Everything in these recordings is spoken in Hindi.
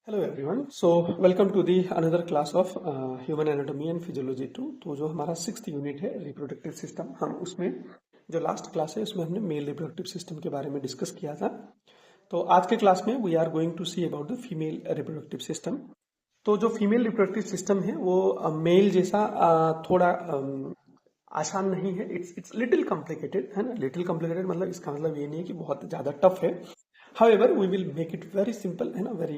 Hello everyone. So welcome to the another class of human anatomy and physiology 2। तो जो हमारा 6th यूनिट है रिप्रोडक्टिव सिस्टम, हम उसमें जो लास्ट क्लास है उसमें हमने मेल रिप्रोडक्टिव सिस्टम के बारे में डिस्कस किया था। तो आज के क्लास में we are going to see about the female reproductive system. तो जो फीमेल रिप्रोडक्टिव सिस्टम है वो मेल जैसा थोड़ा आसान नहीं है। इट्स लिटिल कॉम्प्लिकेटेड है ना। लिटिल कॉम्प्लिकेटेड मतलब इसका मतलब ये नहीं है कि बहुत ज्यादा टफ है। However, we will make it very simple and very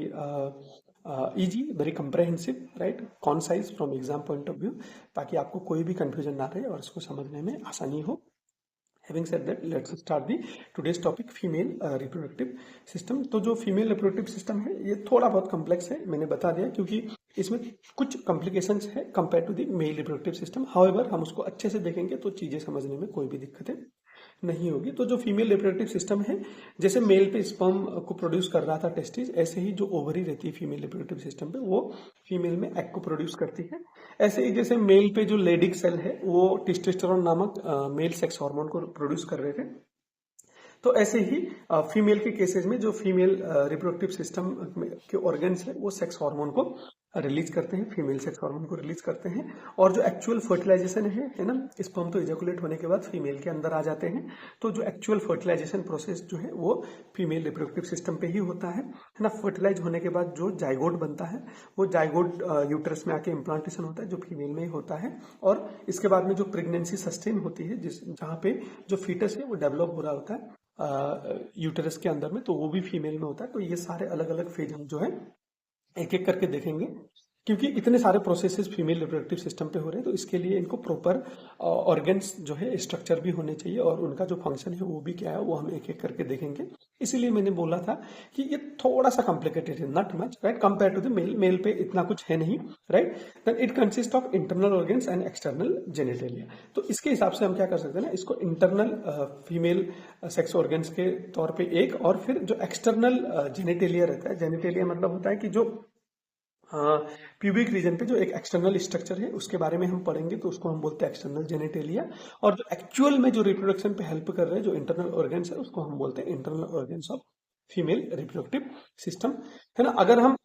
easy, very comprehensive, right? Concise from exam point of view, ताकि आपको कोई भी confusion ना रहे और इसको समझने में आसानी हो। Having said that, let's start the today's topic, female reproductive system। तो जो female reproductive system है ये थोड़ा बहुत complex है, मैंने बता दिया, क्योंकि इसमें कुछ complications है compared to the male reproductive system। However, हम उसको अच्छे से देखेंगे तो चीजें समझने में कोई भी दिक्कतें नहीं होगी। तो जो फीमेल रिप्रोडक्टिव सिस्टम है, जैसे मेल पे स्पर्म को प्रोड्यूस कर रहा था टेस्टिस, ऐसे ही जो ओवरी रहती है फीमेल रिप्रोडक्टिव सिस्टम पे वो फीमेल में एग को प्रोड्यूस करती है। ऐसे ही जैसे मेल पे जो लेडिक सेल है वो टेस्टोस्टेरोन नामक मेल सेक्स हार्मोन को प्रोड्यूस कर रहे थे, तो ऐसे ही फीमेल के केसेस में जो फीमेल रिप्रोडक्टिव सिस्टम के ऑर्गन्स है वो सेक्स हार्मोन को रिलीज करते हैं, फीमेल सेक्स हार्मोन को रिलीज करते हैं। और जो एक्चुअल फर्टिलाइजेशन है ना, स्पर्म तो इजैकुलेट होने के बाद फीमेल के अंदर आ जाते हैं, तो जो एक्चुअल फर्टिलाइजेशन प्रोसेस जो है वो फीमेल रिप्रोडक्टिव सिस्टम पे ही होता है ना। फर्टिलाइज होने के बाद जो जाइगोट बनता है वो जाइगोट यूट्रस में आके इम्प्लांटेशन होता है, जो फीमेल में ही होता है। और इसके बाद में जो प्रेगनेंसी सस्टेन होती है, जहाँ पे जो फीटस है वो डेवलप हो रहा होता है यूटेरस के अंदर में, तो वो भी फीमेल में होता है। तो ये सारे अलग अलग फेज हम जो है एक एक करके देखेंगे, क्योंकि इतने सारे प्रोसेसेस फीमेल रिप्रोडक्टिव सिस्टम पे हो रहे हैं, तो इसके लिए इनको प्रॉपर ऑर्गन्स जो है स्ट्रक्चर भी होने चाहिए और उनका जो फंक्शन है वो भी क्या है वो हम एक एक करके देखेंगे। इसीलिए मैंने बोला था कि ये थोड़ा सा कॉम्प्लिकेटेड है, not much, right, compare to the male. Male पे इतना कुछ है नहीं, right. Then it consist of internal organs and external genitalia. तो इसके हिसाब से हम क्या कर सकते हैं ना, इसको इंटरनल फीमेल सेक्स ऑर्गन्स के तौर पे एक, और फिर जो एक्सटर्नल जेनिटेलिया रहता है, जेनिटेलिया मतलब होता है कि जो प्यूबिक रीजन पे जो एक एक्सटर्नल स्ट्रक्चर है उसके बारे में हम पढ़ेंगे, तो उसको हम बोलते हैं एक्सटर्नल जेनिटेलिया। और जो एक्चुअल में जो रिप्रोडक्शन पे हेल्प कर रहे हैं जो इंटरनल ऑर्गन्स है उसको हम बोलते हैं internal organs of female reproductive system, है ना। अगर हम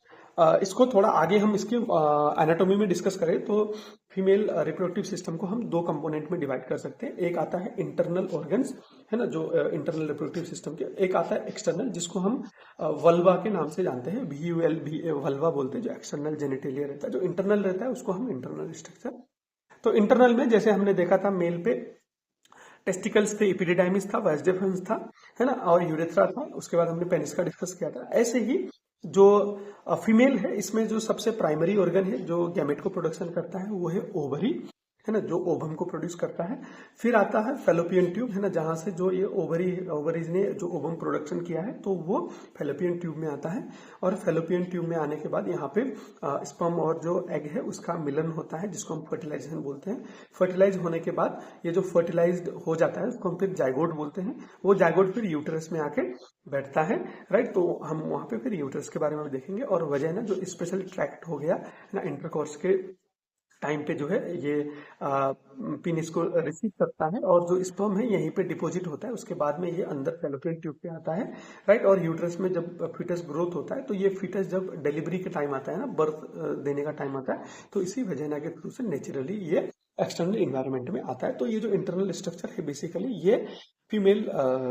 इसको थोड़ा आगे हम इसकी एनाटॉमी में डिस्कस करें तो फीमेल रिप्रोडक्टिव सिस्टम को हम दो कंपोनेंट में डिवाइड कर सकते हैं। एक आता है इंटरनल ऑर्गन्स, है ना, जो इंटरनल रिप्रोडक्टिव सिस्टम के। एक आता है एक्सटर्नल, जिसको हम वल्वा के नाम से जानते हैं, VULVA वल्वा बोलते हैं। जो एक्सटर्नल जेनिटेलिया रहता है, जो इंटरनल रहता है उसको हम इंटरनल स्ट्रक्चर। तो इंटरनल में जैसे हमने देखा था मेल पे टेस्टिकल्स थे, एपिडिडाइमिस था, वाइस डिफरेंस था, है ना, और यूरेथ्रा था। उसके बाद हमने पेनिस का डिस्कस किया था। ऐसे ही जो फीमेल है इसमें जो सबसे प्राइमरी ऑर्गन है जो गैमेट को प्रोडक्शन करता है वो है ओवरी, है ना, जो ओवम को प्रोड्यूस करता है। फिर आता है फेलोपियन ट्यूब, है ना, जहां से जो ये ओवरीज ने जो ओवम प्रोडक्शन किया है तो वो फेलोपियन ट्यूब में आता है। और फेलोपियन ट्यूब में आने के बाद यहाँ पे स्पर्म और जो एग है उसका मिलन होता है, जिसको हम फर्टिलाइजेशन बोलते हैं। फर्टिलाइज होने के बाद ये जो फर्टिलाइज्ड हो जाता है उसको हम फिर जाइगोट बोलते हैं। वो जाइगोट फिर यूटरस में आके बैठता है, राइट। तो हम वहां पे फिर यूटरस के बारे में भी देखेंगे। और वजह ना जो स्पेशल ट्रैक्ट हो गया ना, इंटरकोर्स के टाइम पे जो है ये पीनिस को रिसीव करता है और जो स्पर्म है यहीं पे डिपॉजिट होता है। उसके बाद में ये अंदर फेलोपियन ट्यूब पे आता है, राइट। और यूट्रस में जब फीटस ग्रोथ होता है तो ये फीटस जब डिलीवरी के टाइम आता है ना, बर्थ देने का टाइम आता है, तो इसी वजह के थ्रू से नेचुरली ये एक्सटर्नल इन्वायरमेंट में आता है। तो ये जो इंटरनल स्ट्रक्चर है बेसिकली ये फीमेल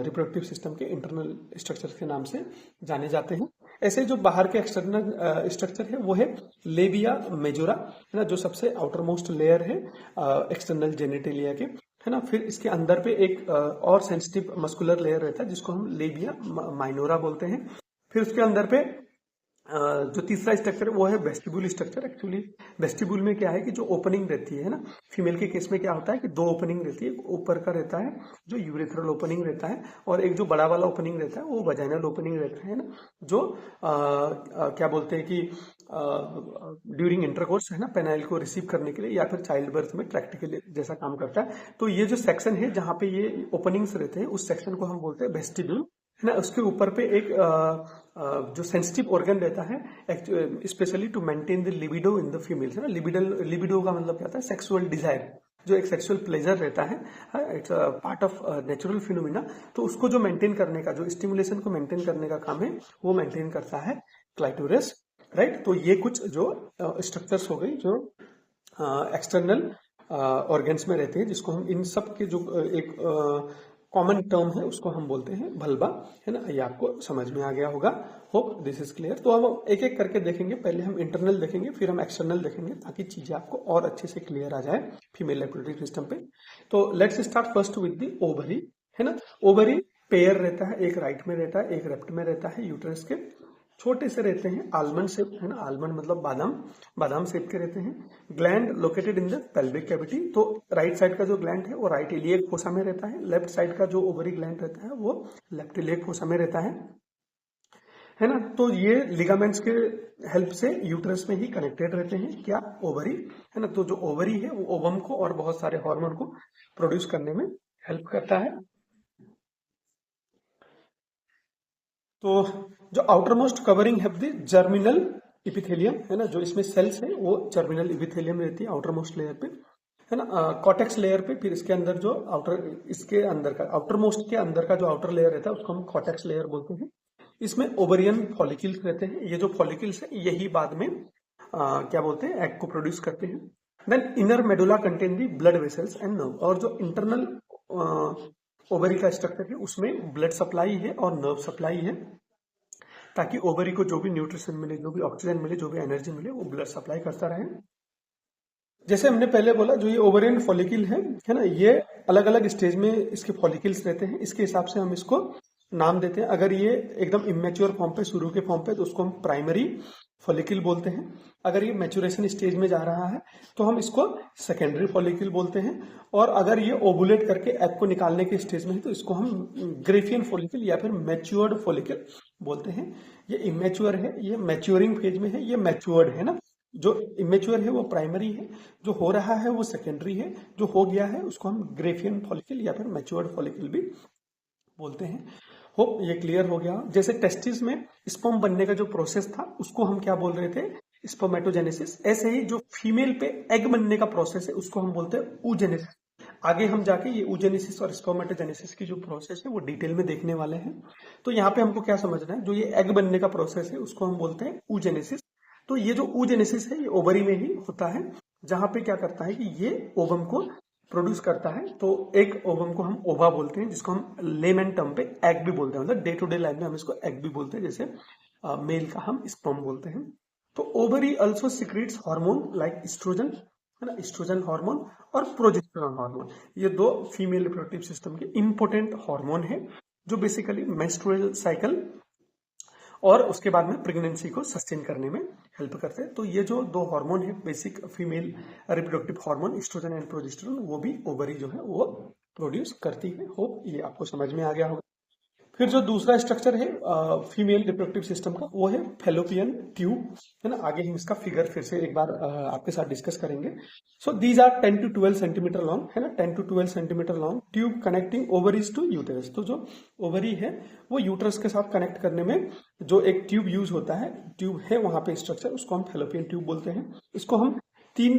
रिप्रोडक्टिव सिस्टम के इंटरनल स्ट्रक्चर के नाम से जाने जाते हैं। ऐसे जो बाहर के एक्सटर्नल स्ट्रक्चर है वो है लेबिया मेजोरा, है ना, जो सबसे आउटर मोस्ट लेयर है एक्सटर्नल जेनिटेलिया के, है ना। फिर इसके अंदर पे एक और सेंसिटिव मस्कुलर लेयर रहता है जिसको हम लेबिया माइनोरा बोलते हैं। फिर उसके अंदर पे जो तीसरा स्ट्रक्चर है वो है वेस्टिब्यूल स्ट्रक्चर। एक्चुअली वेस्टिब्यूल में क्या है कि जो ओपनिंग रहती है ना, फीमेल के केस में क्या होता है कि दो ओपनिंग रहती है। ड्यूपर का रहता है जो यूरेथ्रल ओपनिंग रहता है, और एक जो बड़ा वाला ओपनिंग रहता है वो वजाइनल ओपनिंग रहता है ना, जो क्या बोलते हैं कि ड्यूरिंग इंटरकोर्स, है ना, पेनाइल को रिसीव करने के लिए या फिर चाइल्ड बर्थ में ट्रैक्ट के लिए जैसा काम करता है। तो ये जो सेक्शन है जहाँ पे ये ओपनिंग्स रहते हैं उस सेक्शन को हम बोलते हैं वेस्टिब्यूल, है ना। उसके ऊपर पे एक जो सेंसिटिव ऑर्गन रहता है specially to maintain the libido in the females, है ना। लिबिडो का मतलब क्या होता है, सेक्सुअल डिजायर, जो एक सेक्सुअल प्लेजर रहता है, it's part of natural phenomena. तो उसको जो मेंटेन करने का, जो स्टिमुलेशन को मेंटेन करने का काम है वो मेंटेन करता है क्लाइटोरिस, राइट। तो ये कुछ जो स्ट्रक्चर्स हो गई जो एक्सटर्नल ऑर्गन्स में रहते हैं, जिसको हम इन सब के जो एक कॉमन टर्म है उसको हम बोलते हैं भल्बा, है ना। ये आपको समझ में आ गया होगा, होप दिस इज क्लियर। तो हम एक एक करके देखेंगे, पहले हम इंटरनल देखेंगे फिर हम एक्सटर्नल देखेंगे, ताकि चीजें आपको और अच्छे से क्लियर आ जाए फीमेल रिप्रोडक्टिव सिस्टम पे। तो let's start first with the ovary, है ना। ओवरी पेयर रहता है, एक राइट में रहता है एक लेफ्ट में रहता है, यूट्रस के छोटे से रहते हैं, आलमंड शेप, है ना। आलमंड मतलब बादाम, बादाम शेप के रहते हैं। Gland located in the pelvic cavity, तो राइट साइड का जो ग्लैंड है वो राइट इलियक फोसा में रहता है, लेफ्ट साइड का जो ओवरी ग्लैंड रहता है वो लेफ्ट इलियक फोसा में रहता है ना। तो ये लिगामेंट्स के हेल्प से यूट्रस में ही कनेक्टेड रहते हैं, क्या, ओवरी, है ना। तो जो ओवरी है वो ओवम को और बहुत सारे हार्मोन को प्रोड्यूस करने में हेल्प करता है। तो जो आउटर मोस्ट कवरिंग है द जर्मिनल इपिथेलियम, है ना। जो इसमें सेल्स है वो जर्मिनल इपिथेलियम रहती है आउटर मोस्ट लेयर पे, है ना। कॉटेक्स लेयर पे, फिर इसके अंदर जो इसके अंदर का आउटर मोस्ट के अंदर का जो आउटर लेयर रहता है उसको हम कॉटेक्स लेयर बोलते हैं। इसमें ओवरियन फॉलिकल्स रहते हैं, ये जो फॉलिकल्स है यही बाद में क्या बोलते हैं, एग को प्रोड्यूस करते हैं। Then inner medulla contain the blood vessels and nerve, और जो इंटरनल ओवरी का स्ट्रक्चर है उसमें ब्लड सप्लाई है और नर्व सप्लाई है, ताकि ओवरी को जो भी न्यूट्रिशन मिले, जो भी ऑक्सीजन मिले, जो भी एनर्जी मिले, वो ब्लड सप्लाई करता रहे। जैसे हमने पहले बोला, जो ये ओवरियन फॉलिकल है ना, ये अलग अलग स्टेज में इसके फॉलिकल्स रहते हैं, इसके हिसाब से हम इसको नाम देते हैं। अगर ये एकदम इमेच्योर फॉर्म पे, शुरू के फॉर्म पे, तो उसको हम प्राइमरी फॉलिकल बोलते हैं। अगर ये मैच्योरेशन स्टेज में जा रहा है तो हम इसको सेकेंडरी फॉलिकल बोलते हैं। और अगर ये ओवुलेट करके एग को निकालने के स्टेज में है तो इसको हम ग्रेफियन फॉलिकल या फिर मैच्योर्ड फॉलिकल बोलते हैं। ये इमेच्योर है, ये मैच्योरिंग फेज में है, ये मैच्योर्ड है ना। जो इमेच्योर है वो प्राइमरी है, जो हो रहा है वो सेकेंडरी है, जो हो गया है उसको हम ग्रेफियन फॉलिकल या फिर मैच्योर्ड फॉलिकल भी बोलते हैं। होप ये क्लियर हो गया। जैसे टेस्टिस में स्पर्म बनने का जो प्रोसेस था उसको हम क्या बोल रहे थे, स्पर्मेटोजेनेसिस। ऐसे ही जो फीमेल पे एग बनने का प्रोसेस है उसको हम बोलते हैं oogenesis। आगे हम जाके ये oogenesis और स्पर्मेटोजेनेसिस की जो प्रोसेस है वो डिटेल में देखने वाले हैं। तो यहाँ पे हमको क्या समझना है, जो ये एग बनने का प्रोसेस है उसको हम बोलते हैं oogenesis। तो ये जो oogenesis है ये ओवरी में ही होता है, जहां पे क्या करता है कि ये ओवम को प्रोड्यूस करता है। तो एक ओवम को हम ओवा बोलते हैं, जिसको हम लेमन टर्म पे एग भी बोलते हैं, मतलब डे टू डे लाइफ में हम इसको एग भी बोलते हैं, जैसे मेल का हम स्पर्म बोलते हैं। तो ovary also secretes hormone like oestrogen, है ना, एस्ट्रोजन हार्मोन और प्रोजेस्टेरोन हार्मोन। ये दो फीमेल रिप्रोडक्टिव सिस्टम के इंपॉर्टेंट हार्मोन है, जो बेसिकली मेंस्ट्रुअल साइकिल और उसके बाद में प्रेगनेंसी को सस्टेन करने में हेल्प करते हैं। तो ये जो दो हार्मोन है basic female reproductive hormone, oestrogen and progesterone, वो भी ओवरी जो है वो प्रोड्यूस करती है। होप ये आपको समझ में आ गया होगा। फिर जो दूसरा स्ट्रक्चर है फीमेल रिप्रोडक्टिव सिस्टम का, वो है फेलोपियन ट्यूब, है ना। आगे हम इसका फिगर फिर से एक बार आपके साथ डिस्कस करेंगे। So these are 10 to 12 centimetre long, है ना, 10 to 12 centimetre long tube connecting ovaries to uterus. तो जो ओवरी है वो यूटरस के साथ कनेक्ट करने में जो एक ट्यूब यूज होता है, ट्यूब है वहां पे स्ट्रक्चर, उसको हम फेलोपियन ट्यूब बोलते हैं। इसको हम 3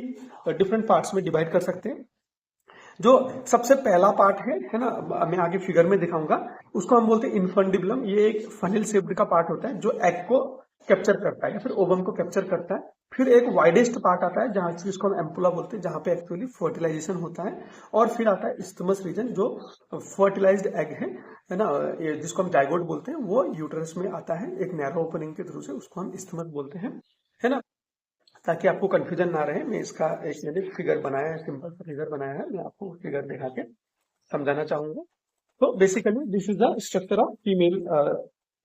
डिफरेंट पार्ट्स में डिवाइड कर सकते हैं। जो सबसे पहला पार्ट है ना, मैं आगे फिगर में दिखाऊंगा, उसको हम बोलते हैं इन्फंडिबुलम। ये एक फनल शेप्ड का पार्ट होता है जो एग को कैप्चर करता है या फिर ओवम को कैप्चर करता है। फिर एक वाइडेस्ट पार्ट आता है जहां जिसको हम एम्पुला बोलते हैं, जहां पे एक्चुअली फर्टिलाइजेशन होता है। और फिर आता है इस्थमस रीजन, जो फर्टिलाइज्ड एग है ना, जिसको हम जाइगोट बोलते हैं, वो यूटरस में आता है एक नैरो ओपनिंग के थ्रू से, उसको हम इस्थमस बोलते हैं, है ना। ताकि आपको कंफ्यूजन ना रहे, मैं इसका एक मैंने फिगर बनाया है, सिंपल सा फिगर बनाया है, मैं आपको फिगर दिखा के समझाना चाहूंगा। तो basically this is the structure of female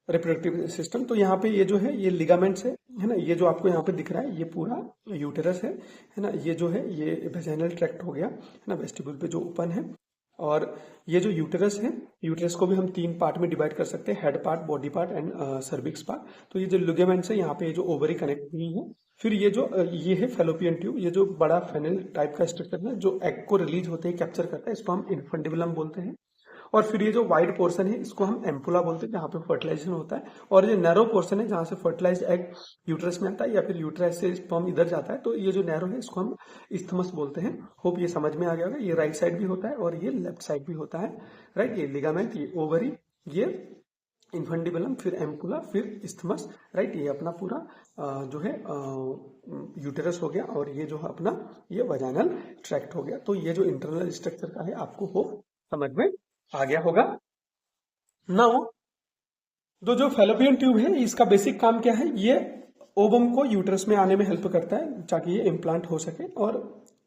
reproductive system. तो यहाँ पे ये जो है ये लिगामेंट्स है ना, ये जो आपको यहाँ पे दिख रहा है ये पूरा यूटेरस है ना। ये जो है ये वेजाइनल ट्रैक्ट हो गया, है ना, वेस्टिब्यूल पे जो ओपन है। और ये जो यूटेरस है, यूटेरस को भी हम 3 पार्ट में डिवाइड कर सकते हैं, head part, body part and cervix part. तो ये जो लिगामेंट्स है यहाँ पे जो ओवरी कनेक्ट हुई है। फिर ये जो ये है फेलोपियन ट्यूब, ये जो बड़ा फेनल टाइप का स्ट्रक्चर है जो एग को रिलीज होते ही कैप्चर करता है, इसको हम इन्फंडिबुलम बोलते हैं। और फिर ये जो वाइड पोर्शन है इसको हम एम्पुला बोलते हैं, जहाँ पे फर्टिलाइजेशन होता है। और ये नैरो पोर्शन है जहाँ से फर्टिलाइज्ड एग यूट्रस में आता है या फिर यूट्रस से स्पर्म इधर जाता है, तो ये जो नैरो है इसको हम इस्थमस बोलते हैं। होप ये समझ में आ गया होगा। ये राइट साइड भी होता है और ये लेफ्ट साइड भी होता है, राइट। ये लिगामेंट, ये ओवरी, ये इन्फेंडिबुलम, फिर एम्पुला, फिर इस्थमस, राइट। ये अपना पूरा जो है यूटेरस हो गया, और ये जो है अपना ये वजाइनल ट्रैक्ट हो गया। तो ये जो इंटरनल स्ट्रक्चर का है आपको वो समझ में आ गया होगा। नाउ जो फैलोपियन ट्यूब है इसका बेसिक काम क्या है, ये ओवम को यूटरस में आने में हेल्प करता है ताकि ये इम्प्लांट हो सके। और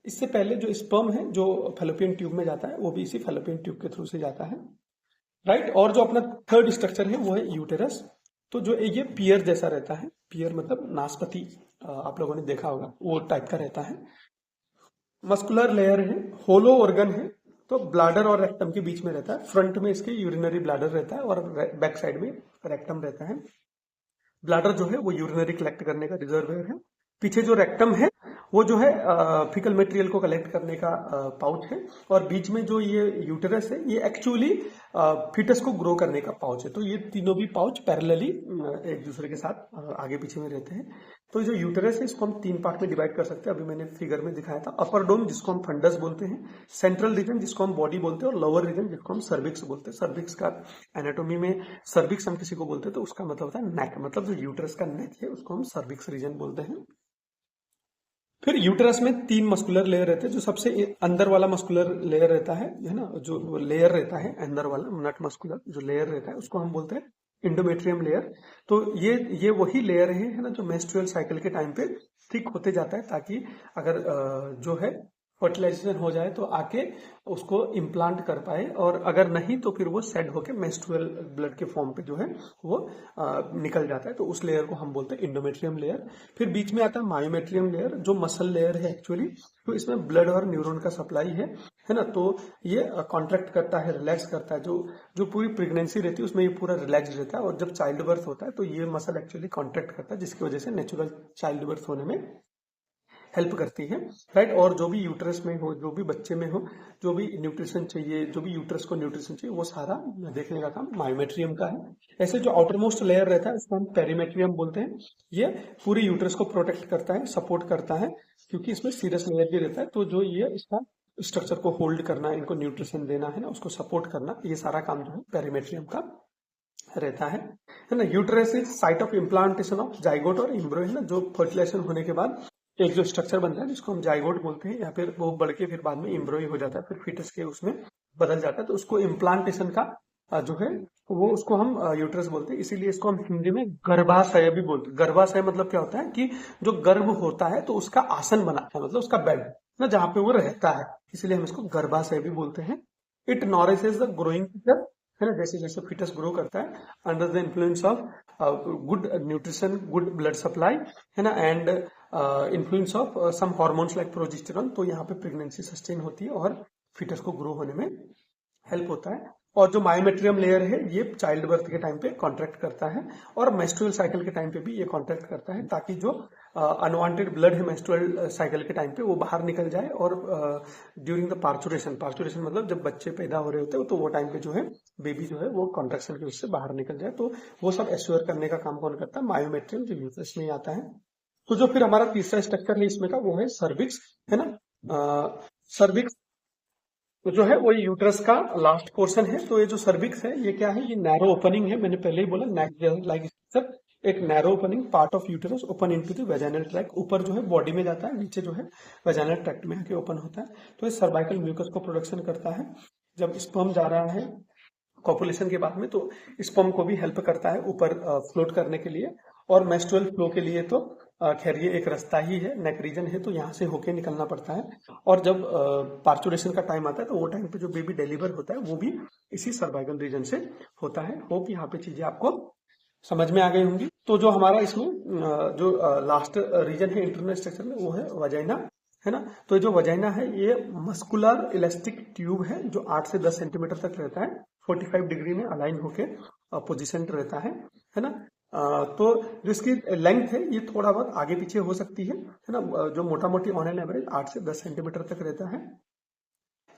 इससे पहले जो स्पर्म है जो फैलोपियन ट्यूब में जाता है वो भी इसी फैलोपियन ट्यूब के थ्रू से जाता है, राइट। और जो अपना थर्ड स्ट्रक्चर है वो है यूटेरस। तो जो ये पियर जैसा रहता है, पियर मतलब नाशपाती, आप लोगों ने देखा होगा वो टाइप का रहता है। मस्कुलर लेयर है, होलो ऑर्गन है, तो ब्लाडर और रेक्टम के बीच में रहता है। फ्रंट में इसके यूरिनरी ब्लाडर रहता है और बैक साइड में रेक्टम रहता है। ब्लाडर जो है वो यूरिनरी कलेक्ट करने का रिजर्वेयर है। पीछे जो रेक्टम है वो जो है फिकल मटेरियल को कलेक्ट करने का पाउच है। और बीच में जो ये यूटेरस है ये एक्चुअली फिटस को ग्रो करने का पाउच है। तो ये तीनों भी पाउच पैरेलली एक दूसरे के साथ आगे पीछे में रहते हैं। तो जो यूटेरस है इसको हम 3 पार्ट में डिवाइड कर सकते हैं, अभी मैंने फिगर में दिखाया था। अपर डोम जिसको हम फंडस बोलते हैं, सेंट्रल रीजन जिसको हम बॉडी बोलते हैं, और लोअर रीजन जिसको हम सर्विक्स बोलते हैं। सर्विक्स का एनाटोमी में सर्विक्स हम किसी को बोलते हैं तो उसका मतलब होता है नेक, मतलब जो यूटेरस का नेक है उसको हम सर्विक्स रीजन बोलते हैं। फिर यूटेरस में 3 मस्कुलर लेयर रहते हैं। जो सबसे अंदर वाला मस्कुलर लेयर रहता है ना, जो लेयर रहता है अंदर वाला नट मस्कुलर जो लेयर रहता है उसको हम बोलते हैं इंडोमेट्रियम लेयर। तो ये वही लेयर है ना जो मेंस्ट्रुअल साइकिल के टाइम पे थिक होते जाता है, ताकि अगर जो है फर्टिलाइजेशन हो जाए तो आके उसको इम्प्लांट कर पाए, और अगर नहीं तो फिर वो सेड होके मेंस्ट्रुअल ब्लड के फॉर्म पे जो है वो निकल जाता है। तो उस लेयर को हम बोलते हैं इंडोमेट्रियम लेयर। फिर बीच में आता है मायोमेट्रियम लेयर जो मसल लेयर है एक्चुअली। तो इसमें ब्लड और न्यूरॉन का सप्लाई है ना। तो ये कॉन्ट्रैक्ट करता है, रिलैक्स करता है। जो पूरी प्रेगनेंसी रहती है उसमें ये पूरा रिलैक्स रहता है, और जब चाइल्ड बर्थ होता है तो ये मसल एक्चुअली कॉन्ट्रैक्ट करता है, जिसकी वजह से नेचुरल चाइल्ड बर्थ होने में हेल्प करती है, राइट। और जो भी यूट्रस में हो, जो भी बच्चे में हो, जो भी न्यूट्रिशन चाहिए, जो भी यूट्रस को न्यूट्रिशन चाहिए, वो सारा देखने का काम मायोमेट्रियम का है। ऐसे जो आउटरमोस्ट लेयर रहता है उसको हम पेरीमेट्रियम बोलते हैं। ये पूरे यूट्रस को प्रोटेक्ट करता है, सपोर्ट करता है, क्योंकि इसमें सीरस लेयर भी रहता है। तो जो ये इसका स्ट्रक्चर को होल्ड करना, इनको न्यूट्रिशन देना है ना, उसको सपोर्ट करना, ये सारा काम जो है पेरीमेट्रियम का रहता है ना। Uterus is site of implantation of zygote और एम्ब्रियो, है ना। जो फर्टिलाइजेशन होने के बाद एक जो स्ट्रक्चर बनता है जिसको हम जाइगोट बोलते हैं, या फिर वो बढ़ के फिर बाद में एम्ब्रियो हो जाता है, फिर फीटस के उसमें बदल जाता है, तो उसको इम्प्लांटेशन का जो है वो उसको हम यूट्रस बोलते हैं। इसीलिए इसको हम हिंदी में गर्भाशय भी बोलते हैं। गर्भाशय मतलब क्या होता है कि जो गर्भ होता है तो उसका आसन बना है, मतलब उसका बेड ना, जहाँ पे वो रहता है, इसलिए हम इसको गर्भाशय भी बोलते हैं। It nourishes the growing foetus, है ना। जैसे जैसे फिटस ग्रो करता है under the influence of good nutrition, good blood supply, है ना, and influence of some hormones like progesterone, तो यहाँ पे प्रेगनेंसी सस्टेन होती है और फिटस को ग्रो होने में हेल्प होता है। और जो मायोमेट्रियम लेयर है ये चाइल्ड बर्थ के टाइम पे कॉन्ट्रैक्ट करता है, और मेंस्ट्रुअल साइकिल के टाइम पे भी ये कॉन्ट्रैक्ट करता है, ताकि जो अनवांटेड ब्लड है मेंस्ट्रुअल साइकिल के टाइम पे वो बाहर निकल जाए। और ड्यूरिंग द पार्चुरेशन, पार्चुरेशन मतलब जब बच्चे पैदा हो रहे होते हैं तो वो टाइम पे जो है बेबी जो है वो कॉन्ट्रैक्शन की वजह से बाहर निकल जाए। तो वो सब एश्योर करने का काम कौन करता है, मायोमेट्रियम, जो यूट्रस में आता है। तो जो फिर हमारा तीसरा स्ट्रक्चर है इसमें का वो है सर्विक्स, है ना। सर्विक्स जो है वो यूट्रस का लास्ट पोर्शन है। तो ये जो सर्विक्स है ये क्या है, ये नैरो ओपनिंग है। मैंने पहले ही बोला नेक लाइक स्ट्रक्चर, एक narrow opening part of uterus open into the vaginal tract. ऊपर जो है बॉडी में जाता है, नीचे जो है वेजाइनल ट्रैक्ट में आके ओपन होता है। तो ये सर्वाइकल म्यूकस को प्रोडक्शन करता है। जब स्पर्म जा रहा है कॉपुलेशन के बाद में तो स्पर्म को भी हेल्प करता है ऊपर फ्लोट करने के लिए। और मेंस्ट्रुअल फ्लो के लिए तो खैर ये एक रास्ता ही है, नेक रीजन है, तो यहाँ से होके निकलना पड़ता है। और जब पार्चुरेशन का टाइम आता है तो वो टाइम पे जो बेबी डिलीवर होता है वो भी इसी सर्वाइकल रीजन से होता है। होप यहाँ पे चीजें आपको समझ में आ गई होंगी। तो जो हमारा इसमें जो लास्ट रीजन है इंटरनल स्ट्रक्चर में वो है वजाइना, है ना। तो जो वजाइना है ये मस्कुलर इलास्टिक ट्यूब है जो 8 से 10 सेंटीमीटर तक रहता है, 45 डिग्री में अलाइन होके पोजिशन रहता है ना। तो जो इसकी लेंथ है ये थोड़ा बहुत आगे पीछे हो सकती है ना। जो मोटा मोटी ऑन एन एवरेज 8 से 10 सेंटीमीटर तक रहता है।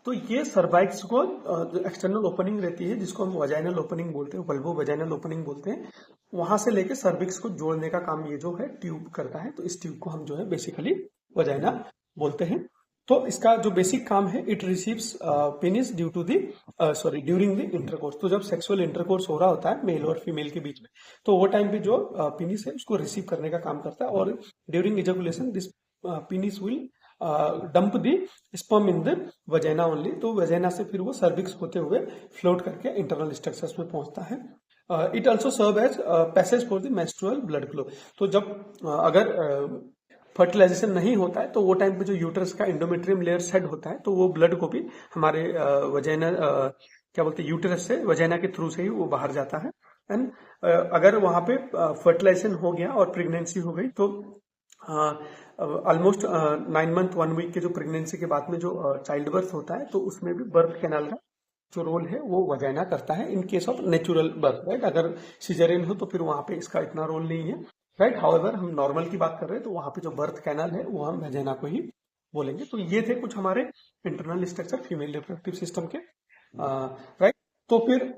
तो ये सर्वाइक्स को जो एक्सटर्नल ओपनिंग रहती है जिसको हम वजाइनल ओपनिंग बोलते हैं, वल्वो वजाइनल ओपनिंग बोलते हैं, वहां से लेके सर्विक्स को जोड़ने का काम ये जो है ट्यूब करता है। तो इस ट्यूब को हम जो है बेसिकली वजाइना बोलते हैं। तो इसका जो बेसिक काम है, it receives penis due to the during the intercourse. तो जब सेक्सुअल इंटरकोर्स हो रहा होता है मेल और फीमेल के बीच में, तो वो टाइम पे जो पेनिस है उसको रिसीव करने का काम करता है, और during ejaculation this penis will dump the sperm in the vagina only. तो वजाइना से फिर वो सर्विक्स होते हुए फ्लोट करके इंटरनल स्ट्रक्चर्स में पहुंचता है। It also serve as passage for the menstrual blood flow. तो जब अगर फर्टिलाइजेशन नहीं होता है तो वो टाइम पे जो यूट्रस का एंडोमेट्रियम लेयर सेट होता है, तो वो ब्लड को भी हमारे वजाइना क्या बोलते हैं यूट्रस से वजाइना के थ्रू से ही वो बाहर जाता है। एंड अगर वहां पे फर्टिलाइजेशन हो गया और प्रेगनेंसी हो गई, तो ऑलमोस्ट 9 मंथ 1 वीक के जो प्रेगनेंसी के बाद में जो चाइल्ड बर्थ होता है, तो उसमें भी बर्थ कैनाल का जो रोल है वो वजाइना करता है in case of natural birth, right. अगर सिजेरियन हो तो फिर वहां पे इसका इतना रोल नहीं है, राइट। हाउएवर हम नॉर्मल की बात कर रहे हैं, तो वहां पे जो बर्थ कैनाल है वो हम वजाइना को ही बोलेंगे। तो ये थे कुछ हमारे internal structure female reproductive system के, राइट। तो फिर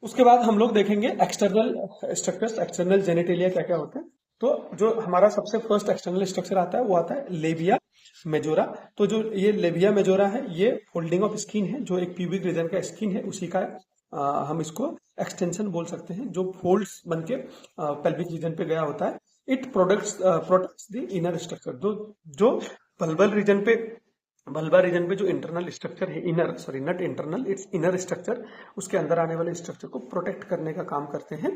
उसके बाद हम लोग देखेंगे एक्सटर्नल स्ट्रक्चर्स, एक्सटर्नल जेनेटेलिया क्या क्या होते हैं। तो जो हमारा सबसे फर्स्ट एक्सटर्नल स्ट्रक्चर आता है वो आता है लेबिया मेजोरा। तो जो ये लेबिया मेजोरा है, ये फोल्डिंग ऑफ स्किन है, जो एक प्यूबिक रीजन का स्किन है उसी का हम इसको एक्सटेंशन बोल सकते हैं, जो फोल्ड्स बन के पेल्विक रीजन पे गया होता है। It protects the inner structure. जो वल्वा रीजन पे जो इंटरनल स्ट्रक्चर है, not internal, it's inner structure, उसके अंदर आने वाले स्ट्रक्चर को प्रोटेक्ट करने का काम करते हैं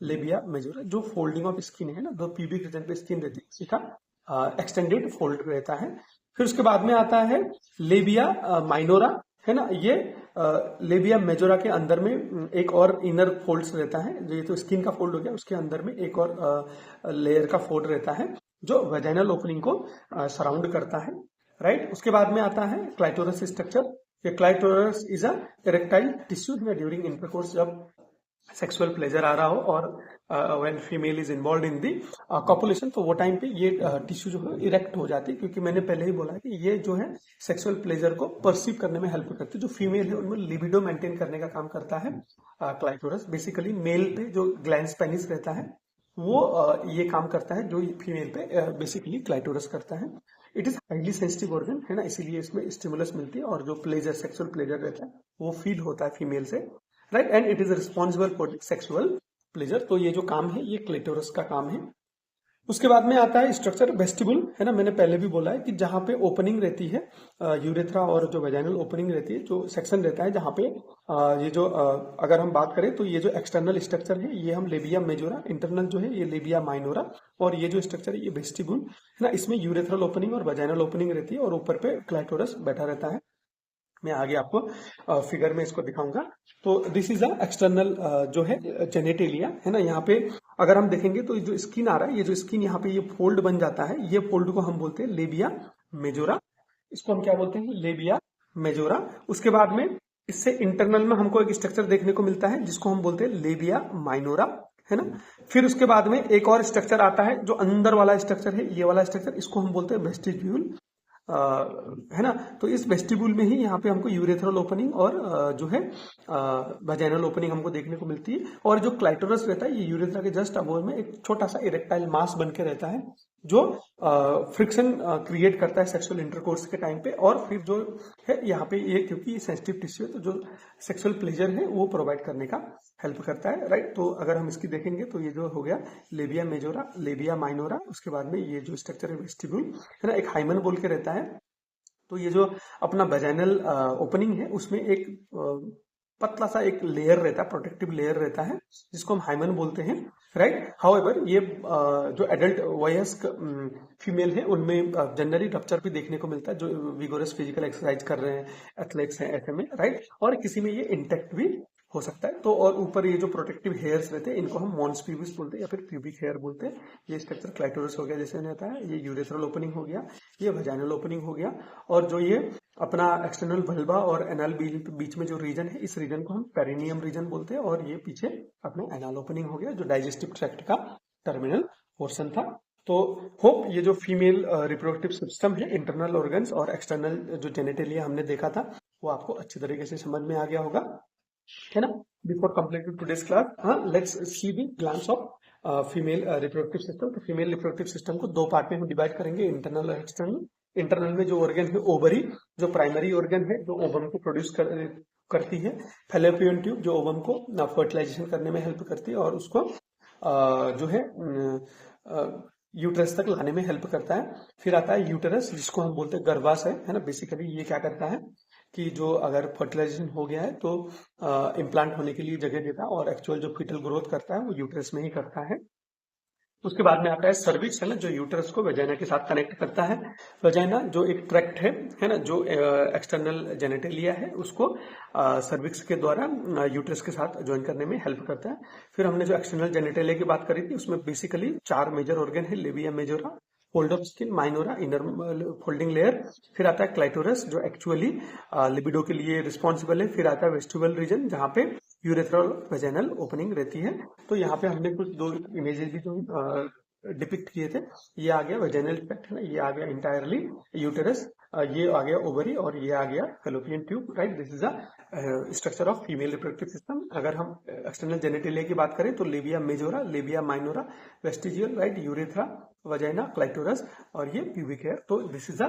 लेबिया मेजोरा। जो फोल्डिंग ऑफ स्किन है ना, जो प्यूबिक रीजन पे स्किन रहती है, उसी का एक्सटेंडेड फोल्ड रहता है। फिर उसके बाद में आता है लेबिया माइनोरा, है ना। ये लेबिया मेजोरा के अंदर में एक और इनर फोल्ड्स रहता है, जो ये तो स्किन का फोल्ड हो गया, उसके अंदर में एक और लेयर का फोल्ड रहता है जो वेजाइनल ओपनिंग को सराउंड करता है, राइट। उसके बाद में आता है क्लाइटोरस स्ट्रक्चर। ये clitoris is a erectile tissue में ड्यूरिंग इंटरकोर्स, जब सेक्सुअल प्लेजर आ रहा हो और when female is involve in the copulation, तो वो टाइम पे ये टिश्यू जो है इरेक्ट हो जाती है, क्योंकि मैंने पहले ही बोला है कि ये जो है सेक्सुअल प्लेजर को परसीव करने में हेल्प करती है। जो फीमेल है उनमें लिबिडो मेंटेन करने का काम करता है क्लाइटोरस। बेसिकली मेल पे जो ग्लैंड्स पेनिस रहता है वो ये काम करता है, जो फीमेल पे बेसिकली क्लाइटोरस करता है। It is highly sensitive organ, है ना, इसीलिए इसमें स्टिमुलस मिलती है, और जो प्लेजर सेक्सुअल प्लेजर रहता है वो फील होता है फीमेल से, right. And it is responsible for sexual pleasure. तो ये जो काम है ये क्लिटोरस का काम है। उसके बाद में आता है स्ट्रक्चर वेस्टिबुल, है ना। मैंने पहले भी बोला है कि जहां पे ओपनिंग रहती है यूरेथ्रा और जो वेजाइनल ओपनिंग रहती है, जो सेक्शन रहता है जहां पे ये जो अगर हम बात करें तो ये जो एक्सटर्नल स्ट्रक्चर है ये हम लेबिया मेजोरा, इंटरनल जो है ये लेबिया माइनोरा, और ये जो स्ट्रक्चर है ये वेस्टिबुल, है ना। इसमें यूरेथ्रल ओपनिंग और वेजाइनल ओपनिंग रहती है, और ऊपर पे क्लाइटोरस बैठा रहता है। मैं आगे आपको फिगर में इसको दिखाऊंगा। तो दिस इज अ एक्सटर्नल जो है जेनेटेलिया, है ना। यहाँ पे अगर हम देखेंगे तो जो स्किन आ रहा है, ये जो स्किन यहाँ पे ये फोल्ड बन जाता है, ये फोल्ड को हम बोलते हैं लेबिया मेजोरा। इसको हम क्या बोलते हैं, लेबिया मेजोरा। उसके बाद में इससे इंटरनल में हमको एक स्ट्रक्चर देखने को मिलता है जिसको हम बोलते हैं लेबिया माइनोरा, है ना। फिर उसके बाद में एक और स्ट्रक्चर आता है जो अंदर वाला स्ट्रक्चर है, ये वाला स्ट्रक्चर, इसको हम बोलते हैं वेस्टिब्यूल, है ना। तो इस वेस्टिब्यूल में ही यहाँ पे हमको यूरेथ्रल ओपनिंग और जो है वजाइनल ओपनिंग हमको देखने को मिलती है। और जो क्लाइटोरस रहता है ये यूरेथ्रा के जस्ट अबोव में एक छोटा सा इरेक्टाइल मास बन के रहता है, जो फ्रिक्शन क्रिएट करता है सेक्सुअल इंटरकोर्स के टाइम पे। और फिर जो है यहाँ पे ये क्योंकि सेंसिटिव टिश्यू है, तो जो सेक्सुअल प्लेजर है वो प्रोवाइड करने का हेल्प करता है, राइट। तो अगर हम इसकी देखेंगे तो ये जो हो गया लेबिया मेजोरा, लेबिया माइनोरा, उसके बाद में ये जो स्ट्रक्चर है वेस्टिब्यूल, है ना, एक हाइमन बोल के रहता है। तो ये जो अपना वेजाइनल ओपनिंग है उसमें एक पतला सा एक लेयर रहता है, प्रोटेक्टिव लेयर रहता है, जिसको हम हाइमन बोलते हैं, राइट। हाउएवर ये जो एडल्ट वयस्क फीमेल है उनमें जनरली रप्चर भी देखने को मिलता है, जो विगोरस फिजिकल एक्सरसाइज कर रहे हैं, एथलेट्स हैं ऐसे में, राइट। और किसी में ये इंटेक्ट भी हो सकता है। तो और ऊपर ये जो प्रोटेक्टिव हेयर्स रहते हैं इनको हम मॉन्स प्यूबिस बोलते हैं या फिर प्यूबिक हेयर बोलते हैं। ये स्ट्रक्चर क्लाइटोरस हो गया जैसे मैंने बताया, ये यूरेथ्रल ओपनिंग हो गया, ये वजाइनल ओपनिंग हो गया, और जो ये अपना एक्सटर्नल वल्वा और एनल बीच में जो रीजन है इस रीजन को हम पेरिनियम रीजन बोलते हैं, और ये पीछे अपने एनल ओपनिंग हो गया जो डाइजेस्टिव ट्रैक्ट का टर्मिनल पोर्शन था। तो होप ये जो फीमेल रिप्रोडक्टिव सिस्टम है, इंटरनल ऑर्गन्स और एक्सटर्नल जो जेनेटेलिया हमने देखा था वो आपको अच्छी तरीके से समझ में आ गया होगा, है ना। Before completing today's class, let's see the glance of female reproductive system. तो फीमेल रिप्रोडक्टिव सिस्टम को दो पार्ट में हम डिवाइड करेंगे, इंटरनल और एक्सटर्नल। इंटरनल में जो ऑर्गन है ओवरी, जो प्राइमरी ऑर्गन है जो ओवम को प्रोड्यूस करती है। फैलोपियन ट्यूब जो ओवम को फर्टिलाइजेशन करने में हेल्प करती है और उसको जो है यूटरस तक लाने में हेल्प करता है। फिर आता है यूटरस, जिसको हम बोलते हैं गर्भाशय, है ना। बेसिकली ये क्या करता है कि जो अगर फर्टिलाइजेशन हो गया है तो इम्प्लांट होने के लिए जगह देता है, और एक्चुअल जो फीटल ग्रोथ करता है वो यूटरस में ही करता है। उसके बाद में आता है सर्विक्स, है ना, जो यूटरस को वेजाइना के साथ कनेक्ट करता है। वेजाइना जो एक ट्रैक्ट है ना, जो एक्सटर्नल जेनेटेलिया है उसको सर्विक्स के द्वारा यूटरस के साथ ज्वाइन करने में हेल्प करता है। फिर हमने जो एक्सटर्नल जेनेटेलिया की बात करी थी उसमें बेसिकली 4 मेजर ऑर्गन है, labia majora, fold of skin, minora, inner folding layer. फिर आता है क्लाइटोरस जो एक्चुअली लिबिडो के लिए रिस्पॉन्सिबल है। फिर आता है वेस्टिबुलर रीजन जहाँ पे यूरेथ्रल वेजाइनल ओपनिंग रहती है। तो यहाँ पे हमने कुछ 2 इमेजेस भी जो डिपिक्ट किए थे, ये आ गया वेजाइनल ट्रैक्ट, है ना, ये आ गया इंटायरली यूटेरस, ये आ गया ओवरी, और ये आ गया fallopian tube, right. This is a structure of female reproductive system. अगर हम एक्सटर्नल जेनेटेलिया की बात करें तो labia majora, labia minora, vestigial, right, urethra, vagina, clitoris, और ये प्यूबिक हेयर। तो this is a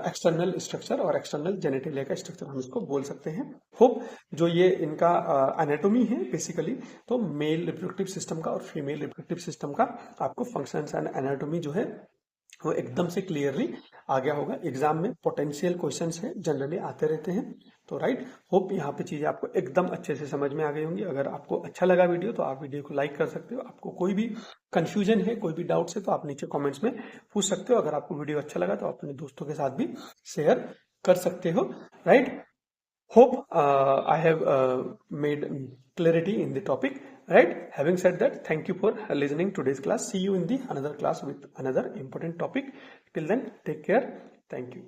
external structure और एक्सटर्नल जेनेटेलिया का स्ट्रक्चर हम इसको बोल सकते हैं। होप जो ये इनका एनाटॉमी है बेसिकली, तो मेल रिप्रोडक्टिव सिस्टम का और फीमेल रिप्रोडक्टिव सिस्टम का आपको फंक्शंस एंड एनाटॉमी जो है वो एकदम से क्लियरली आ गया होगा। एग्जाम में पोटेंशियल क्वेश्चंस है, जनरली आते रहते हैं। तो राइट, होप यहाँ पे चीजें आपको एकदम अच्छे से समझ में आ गई होंगी। अगर आपको अच्छा लगा वीडियो तो आप वीडियो को लाइक कर सकते हो। आपको कोई भी कंफ्यूजन है, कोई भी डाउट्स है तो आप नीचे कमेंट्स में पूछ सकते हो। अगर आपको वीडियो अच्छा लगा तो अपने दोस्तों के साथ भी शेयर कर सकते हो, right. Hope I have made clarity in the topic, right? Having said that, thank you for listening to today's class. See you in the another class with another important topic. Till then, take care. Thank you.